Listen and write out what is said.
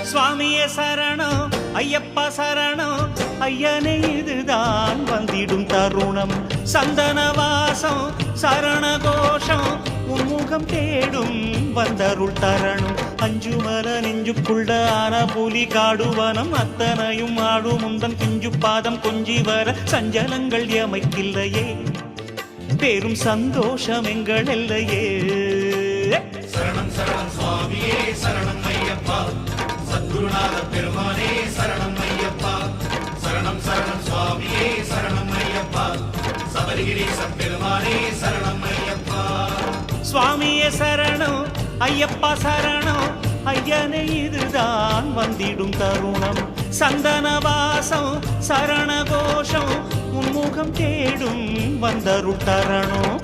சுவாமியே சரணம் ஐயப்பா சரணம் ஐயனே இதுதான் வந்திடும் தருணம் சந்தனவாசம் சரண கோஷம் உன்முகம் தேடும் வந்தருள் தரணும் அஞ்சுமல நெஞ்சுக்குள்ள ஆன புலி காடுவனம் அத்தனையும் ஆடும் முந்தன் பிஞ்சு பாதம் கொஞ்சி வர சஞ்சலங்கள் எமைக்கில்லையே பெரும் சந்தோஷம் எங்கள் இல்லையே சரணம் சரணம் சுவாமியே சரணம் ஐயப்பா சத்குருநாத பெருமானே சரணம் ஐயப்பா சரணம் சரணம் சுவாமியே சரணம் ஐயப்பா சபரிகிரீச பெருமானே சரணம் ஐயப்பா சுவாமியே சரணம் ஐயப்பா சரணம் ஐயனே இதுதான் வந்திடும் தருணம் சந்தனவாசம் சரண கோஷம் உன்முகம் தேடும் வந்தருள் தரணும்